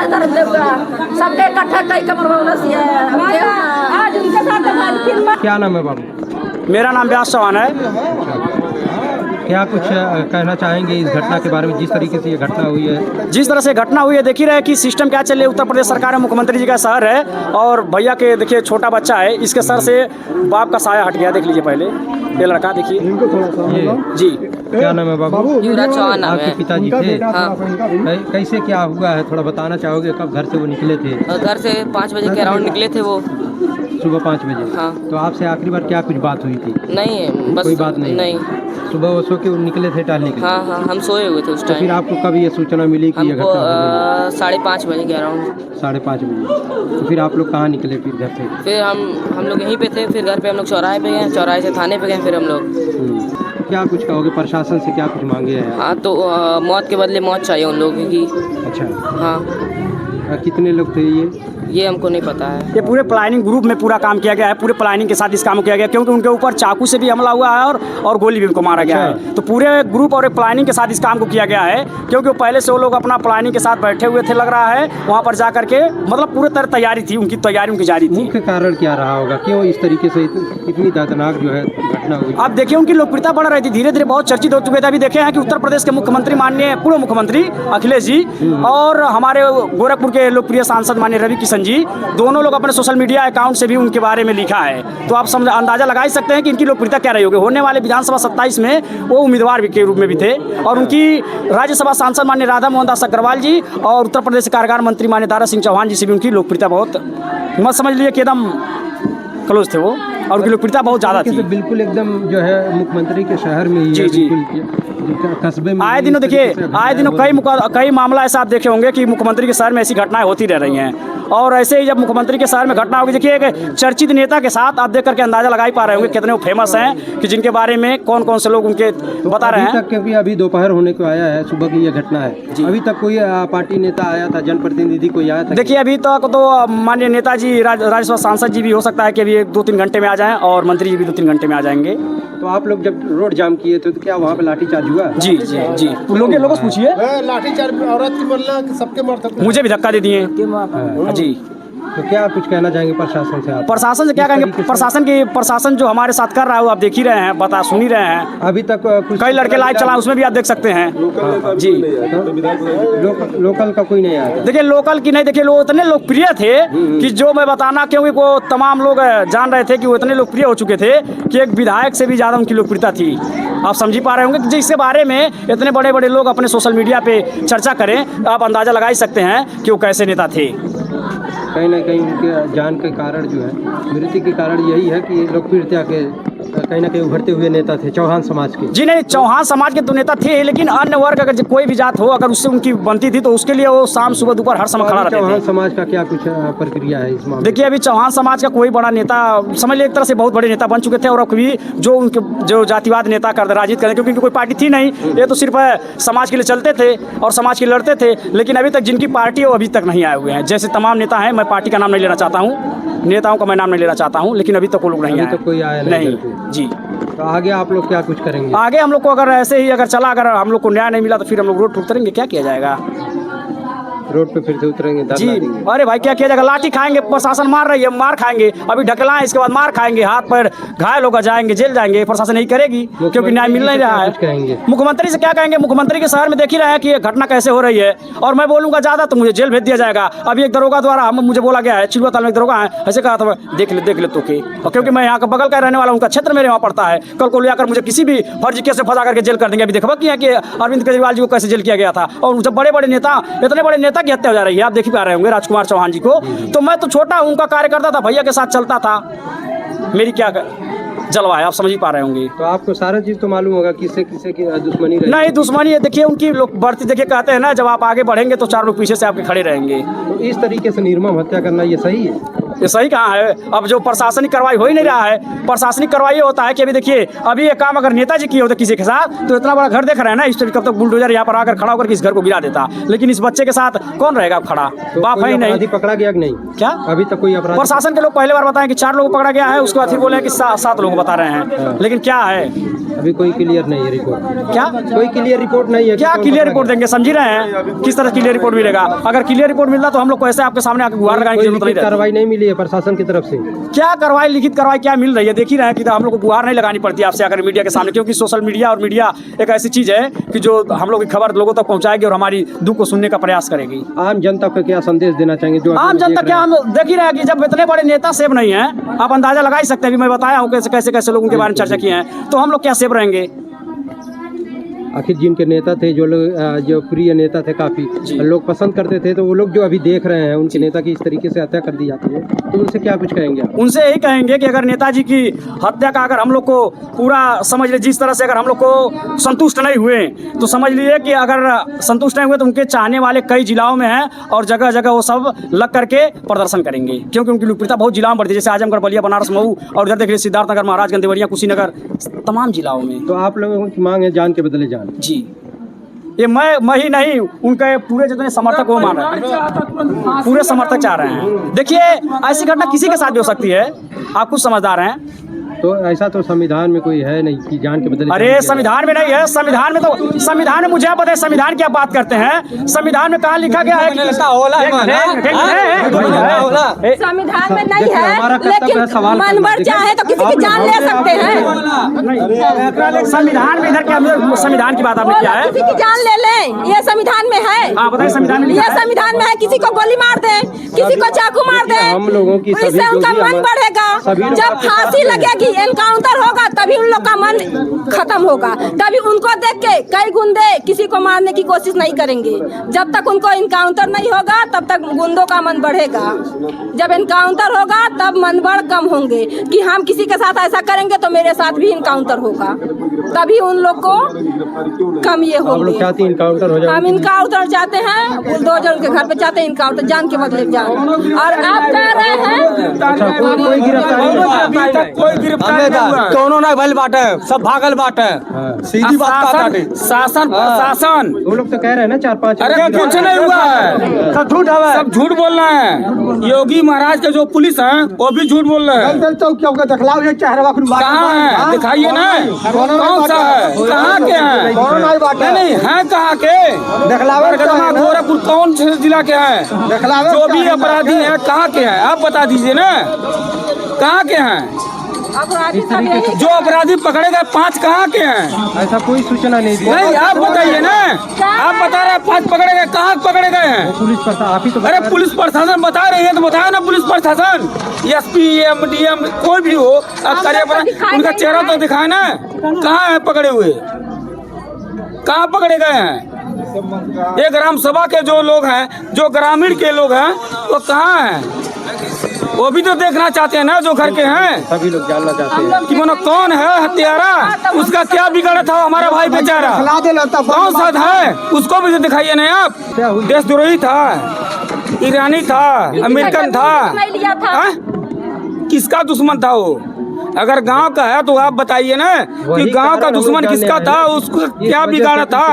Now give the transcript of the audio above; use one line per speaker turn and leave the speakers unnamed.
सबके इकट्ठा कई कमर आज उनके साथ।
क्या नाम है बाबू?
मेरा नाम व्यास चौहान है।
क्या कुछ कहना चाहेंगे इस घटना के बारे में, जिस तरीके से ये घटना हुई है?
जिस तरह से घटना हुई है, देख ही रहे कि सिस्टम क्या चल रहा है। उत्तर प्रदेश सरकार है, मुख्यमंत्री जी का शहर है और भैया के देखिए छोटा बच्चा है, इसके सर से बाप का साया हट गया। देख लीजिए पहले ये लड़का देखिए जी।
क्या नाम है बाबू?
युवराज चौहान नाम
आपके
है।
पिताजी थे?
हाँ।
कैसे क्या हुआ है थोड़ा बताना चाहोगे? कब घर से वो निकले थे?
घर से 5 बजे के अराउंड निकले थे वो।
सुबह 5 बजे?
हाँ।
तो आपसे आखिरी बार क्या कुछ बात हुई थी?
नहीं, बस
कोई बात नहीं। सुबह वो सो के वो निकले थे टहलने के लिए?
हाँ हाँ, हम सोए हुए थे उस
तो
टाइम।
फिर आपको कब ये सूचना मिली कि ये
हमको
घटना हो गई?
5:30 बजे के अराउंड।
5:30 बजे। तो फिर आप लोग कहाँ निकले फिर घर से?
फिर हम लोग यहीं पे थे, फिर घर पे हम लोग चौराहे पे गए, चौराहे से थाने पे गए फिर हम लोग।
क्या कुछ कहोगे, प्रशासन से क्या कुछ मांगे हैं?
हाँ, तो मौत के बदले मौत चाहिए उन लोगों की।
अच्छा।
हाँ।
कितने लोग थे
ये हमको नहीं पता है।
ये पूरे प्लानिंग ग्रुप में पूरा काम किया गया है, पूरे प्लानिंग के साथ इस काम को किया गया, क्योंकि उनके ऊपर चाकू से भी हमला हुआ है और गोली भी उनको मारा गया है। तो पूरे ग्रुप और प्लानिंग के साथ इस काम को किया गया है, क्योंकि पहले से वो लोग अपना प्लानिंग के साथ बैठे हुए थे, लग रहा है वहाँ पर जा करके, मतलब पूरे तरह तैयारी थी, उनकी तैयारी उनकी जारी थी।
मुख्य कारण क्या रहा होगा, क्यों इस तरीके से इतनी दर्दनाक जो है घटना हुई?
अब देखिए उनकी लोकप्रियता बढ़ रही थी, धीरे धीरे बहुत चर्चित हो चुके थे। अभी देखे हैं कि उत्तर प्रदेश के मुख्यमंत्री माननीय पूर्व मुख्यमंत्री अखिलेश जी और हमारे गोरखपुर के लोकप्रिय सांसद माननीय रवि किशन जी, दोनों लोग अपने सोशल मीडिया अकाउंट से भी उनके बारे में लिखा है। तो आप अंदाजा लगा ही सकते हैं कि इनकी लोकप्रियता क्या रही होगी। होने वाले विधानसभा 27 में वो उम्मीदवार के रूप में भी थे और उनकी राज्यसभा सांसद माननीय राधा मोहन दास अग्रवाल जी और उत्तर प्रदेश कारागार मंत्री माननीय दारा सिंह चौहान जी से भी उनकी लोकप्रियता बहुत, मत समझ लिए कि एकदम क्लोज थे वो, और उनकी लोकप्रियता बहुत ज़्यादा थी।
बिल्कुल एकदम जो है मुख्यमंत्री के शहर में ही
जी जी
कस्बे में
आए दिनों देखिए, आए दिनों कई मामला ऐसा आप देखे होंगे कि मुख्यमंत्री के शहर में ऐसी घटनाएं होती रह रही हैं। और ऐसे ही जब मुख्यमंत्री के शहर में घटना होगी, देखिए एक चर्चित नेता के साथ आप देख करके अंदाजा लगा ही पा रहे होंगे कितने वो फेमस हैं, कि जिनके बारे में कौन कौन से लोग उनके बता रहे हैं।
क्योंकि अभी दोपहर होने को आया है, सुबह की ये घटना है, अभी तक कोई पार्टी नेता आया था, जनप्रतिनिधि कोई आया था?
देखिए अभी तक तो माननीय नेताजी राज्यसभा सांसद जी भी हो सकता है कि अभी 2-3 घंटे में आ जाएं, और मंत्री जी भी 2-3 घंटे में आ जाएंगे।
तो आप लोग जब रोड जाम किए थे तो क्या वहाँ पे लाठीचार्ज हुआ?
जी जी जी, लोगों से पूछिए।
लाठीचार्ज औरत की मरना सबके मरते,
मुझे भी धक्का दे दिए जी।
तो क्या कुछ कहना चाहेंगे प्रशासन से? आप
प्रशासन से क्या कहेंगे? प्रशासन जो हमारे साथ कर रहा है वो आप देख ही रहे हैं, सुन ही रहे हैं।
अभी तक कुछ
कई लड़के लाइव चला, उसमें भी आप देख सकते हैं जी।
लोकल का कोई नहीं आया?
देखिए लोकल की नहीं, देखिए लोग इतने लोकप्रिय थे कि जो मैं बताना, क्योंकि वो तमाम लोग जान रहे थे कि वो इतने लोकप्रिय हो चुके थे कि एक विधायक से भी ज़्यादा उनकी लोकप्रियता थी। आप समझ पा रहे होंगे कि जिसके बारे में इतने बड़े बड़े लोग अपने सोशल मीडिया पे चर्चा करें, आप अंदाज़ा लगा ही सकते हैं कि वो कैसे नेता थे।
कहीं ना कहीं उनके जान के कारण जो है, मृत्यु के कारण यही है कि लोकप्रियता के कहीं ना कहीं उभरते हुए नेता थे चौहान समाज के।
जी नहीं, चौहान समाज के तो नेता थे, लेकिन अन्य वर्ग अगर कोई भी जात हो, अगर उससे उनकी बनती थी तो उसके लिए वो शाम सुबह दोपहर हर समय खड़ा रहते थे।
चौहान समाज का क्या कुछ प्रक्रिया है इस मामले?
देखिए अभी चौहान समाज का कोई बड़ा नेता, समझ लीजिए एक तरह से बहुत बड़े नेता बन चुके थे, और अभी जो उनके जो जातिवाद नेता कर राजनीति करें, क्योंकि इनकी कोई पार्टी थी नहीं, ये तो सिर्फ समाज के लिए चलते थे और समाज के लिए लड़ते थे। लेकिन अभी तक जिनकी पार्टी है वो अभी तक नहीं आए हुए हैं। जैसे तमाम नेता हैं, मैं पार्टी का नाम नहीं लेना चाहता हूँ, नेताओं का मैं नाम नहीं लेना चाहता हूँ, लेकिन अभी तक वो लोग नहीं आए।
कोई आया
नहीं जी।
तो आगे आप लोग क्या कुछ करेंगे?
आगे हम लोग को अगर ऐसे ही अगर चला, अगर हम लोग को न्याय नहीं मिला तो फिर हम लोग रोड उतरेंगे। क्या किया जाएगा?
रोड पे फिर से उतरेंगे?
जी अरे भाई क्या किया जाएगा? लाठी खाएंगे, प्रशासन मार रही है, मार खाएंगे, अभी ढकलाएं, इसके बाद मार खाएंगे, हाथ पैर घायल होकर जाएंगे, जेल जाएंगे। प्रशासन नहीं करेगी क्योंकि न्याय मिल नहीं रहा है। मुख्यमंत्री से क्या कहेंगे? मुख्यमंत्री के शहर में देख ही रहे हैं कि ये घटना कैसे हो रही है, और मैं बोलूँगा ज़्यादा तो मुझे जेल भेज दिया जाएगा। अभी एक दरोगा द्वारा मुझे बोला गया है, चिलुआ ताल में एक दरोगा है, ऐसे कहा था देख ले तो के, और क्योंकि मैं यहाँ का बगल का रहने वाला हूँ, उनका क्षेत्र मेरे वहाँ पड़ता है, कल को लेकर मुझे किसी भी फर्जी केस में फंसा करके जेल कर देंगे। अभी देखा कि अरविंद केजरीवाल जी को कैसे जेल किया गया था, और जब बड़े बड़े नेता, इतने बड़े नेता की हत्या हो जा रही है, आप देख ही पा रहे होंगे राजकुमार चौहान जी को। तो मैं तो छोटा हूँ, उनका कार्यकर्ता था, भैया के साथ चलता था, मेरी क्या जलवा है, आप समझ ही पा रहे होंगे।
तो आपको सारा चीज तो मालूम होगा किससे किससे की दुश्मनी रही?
नहीं दुश्मनी है, देखिए उनकी लोग बढ़ती, देखिए कहते हैं ना, जब आप आगे बढ़ेंगे तो 4 लोग पीछे से आपके खड़े रहेंगे।
तो इस तरीके से निर्मम हत्या करना ये सही है?
ये सही कहाँ है? अब जो प्रशासनिक कार्रवाई हो ही नहीं रहा है। प्रशासनिक कार्रवाई होता है कि अभी देखिए, अभी ये काम अगर नेताजी किए होते किसी के साथ तो इतना बड़ा घर देख रहे हैं ना, इस कब तक बुलडोजर यहाँ पर आकर खड़ा होकर इस घर को गिरा देता, लेकिन इस बच्चे के साथ कौन रहेगा खड़ा?
तो
बाप है ही नहीं।
अपराधी पकड़ा गया कि नहीं?
क्या
अभी तक कोई अपराधी?
प्रशासन के लोग पहले बार बताएं कि 4 लोग पकड़ा गया है, उसके बाद फिर बोले कि 7 लोग बता रहे हैं, लेकिन क्या है?
अभी कोई क्लियर नहीं है रिपोर्ट।
क्या
कोई क्लियर रिपोर्ट नहीं है?
क्या क्लियर रिपोर्ट देंगे? समझ रहे हैं किस तरह क्लियर रिपोर्ट मिलेगा? अगर क्लियर रिपोर्ट मिलता तो हम लोग को ऐसे आपके सामने आकर गुहार लगाने की जरूरत नहीं रहती।
कार्रवाई नहीं मिली है प्रशासन की तरफ से?
क्या कार्रवाई, लिखित कार्रवाई क्या मिल रही है? देख ही रहे हैं कि हम लोग को गुहार नहीं लगानी पड़ती आपसे आकर मीडिया के सामने, क्योंकि सोशल मीडिया और मीडिया एक ऐसी चीज है कि जो हम लोग की खबर लोगों तक पहुंचाएगी और हमारी दुख को सुनने का प्रयास करेगी।
आम जनता को क्या संदेश देना चाहेंगे? जो
आम जनता क्या, हम देख ही रहे हैं कि जब इतने बड़े नेता सेव नहीं है, आप अंदाजा लगा ही सकते हैं कि मैं बताया हूँ कैसे कैसे लोगों के बारे में चर्चा किए हैं, तो हम लोग क्या सेव रहेंगे?
आखिर जिनके नेता थे, जो लोग जो प्रिय नेता थे, काफी लोग पसंद करते थे, तो वो लोग जो अभी देख रहे हैं उनके नेता की इस तरीके से हत्या कर दी जाती है, तो उनसे क्या कुछ कहेंगे आप?
उनसे यही कहेंगे कि अगर नेताजी की हत्या का अगर हम लोग को पूरा समझ ले, जिस तरह से अगर हम लोग को संतुष्ट नहीं हुए तो समझ लिए कि अगर संतुष्ट नहीं हुए तो उनके चाहने वाले कई जिलाओं में हैं और जगह जगह वो सब लग करके प्रदर्शन करेंगे, क्योंकि उनकी लोकप्रियता बहुत जिलाओं में बढ़ती है, जैसे आजमगढ़, बलिया, बनारस, मऊ और इधर देखिए सिद्धार्थनगर, महाराजगंज, देवरिया, कुशीनगर, तमाम जिलाओं में।
तो आप लोगों की मांग है जान के बदले जान?
जी, ये मैं ही नहीं, उनके पूरे जितने समर्थक वो मान रहे हैं, पूरे समर्थक चाह रहे हैं। देखिए, ऐसी घटना किसी के साथ भी हो सकती है, आप कुछ समझदार हैं।
तो ऐसा तो संविधान में कोई है नहीं कि जान के बदले?
अरे संविधान में नहीं है, संविधान में तो, संविधान में मुझे पता है संविधान की आप बात करते हैं, संविधान में कहाँ लिखा गया है कि
संविधान में नहीं है, लेकिन मनवर चाहे तो किसी की जान ले सकते हैं।
संविधान में इधर क्या, संविधान की बात आपने किया है?
किसी की जान ले लें, ये संविधान में है।
हाँ बताइए, संविधान में
ये संविधान में है, किसी को गोली मार दे, किसी को चाकू मार दे,
हम लोगों की
इससे उनका मन बढ़ेगा। जब फांसी लगेगी, एनकाउंटर होगा, तभी उन लोग का मन खत्म होगा, तभी उनको देख के कई गुंडे किसी को मारने की कोशिश नहीं करेंगे। जब तक उनको एनकाउंटर नहीं होगा तब तक गुंडों का मन बढ़ेगा। जब एनकाउंटर होगा तब मनबढ़ कम होंगे कि हम किसी के साथ ऐसा करेंगे तो मेरे साथ भी एनकाउंटर होगा, तभी उन लोग को कम ये होंगे।
इनकाउंटर हो जाए?
हम इनकाउंटर चाहते हैं, बुलडोजर उनके घर पे चाहते हैं इनकाउंटर, जान के बदले जान। और आप कह रहे हैं
कोई गिरफ्तारी
कौनो ना भइल बाटे, सब भागल बाटे, सीधी बात बाटे।
शासन प्रशासन
वो लोग तो कह रहे हैं ना 4-5।
अरे कुछ नहीं हुआ है, सब झूठ है, सब झूठ बोल रहे हैं। योगी महाराज के जो पुलिस है वो भी झूठ बोल रहे हैं। कहाँ है? दिखाइए ना, कौन सा है, कहाँ के हैं? नहीं है, कहाँ के? गोरखपुर कौन से जिला के हैं? जो भी अपराधी हैं कहाँ के हैं आप बता दीजिए ना, कहाँ के हैं? जो अपराधी पकड़े गए 5 कहाँ के हैं?
ऐसा कोई सूचना नहीं दी।
नहीं, आप बताइए ना, आप बता रहे हैं 5 पकड़े गए, कहाँ पकड़े गए हैं?
पुलिस प्रशासन आप ही तो।
अरे पुलिस प्रशासन बता रही है तो बताया ना, पुलिस प्रशासन, एसपी, एमडीएम कोई भी हो, उनका चेहरा तो दिखाए ना, कहाँ है पकड़े हुए, कहाँ पकड़े गए हैं? ये ग्राम सभा के जो लोग हैं, जो ग्रामीण के लोग हैं, वो कहाँ हैं? वो भी तो देखना चाहते हैं ना, जो घर के हैं।
सभी लोग जानना चाहते हैं
कि मानो कौन है हत्यारा, उसका क्या बिगड़ा था हमारा भाई बेचारा, कौन सा था, उसको भी तो दिखाइए ना आप। देशद्रोही था, ईरानी था, अमेरिकन था, किसका दुश्मन था वो? अगर गांव का है तो आप बताइए ना कि गांव का दुश्मन किसका था, उसको क्या बिगाड़ा था?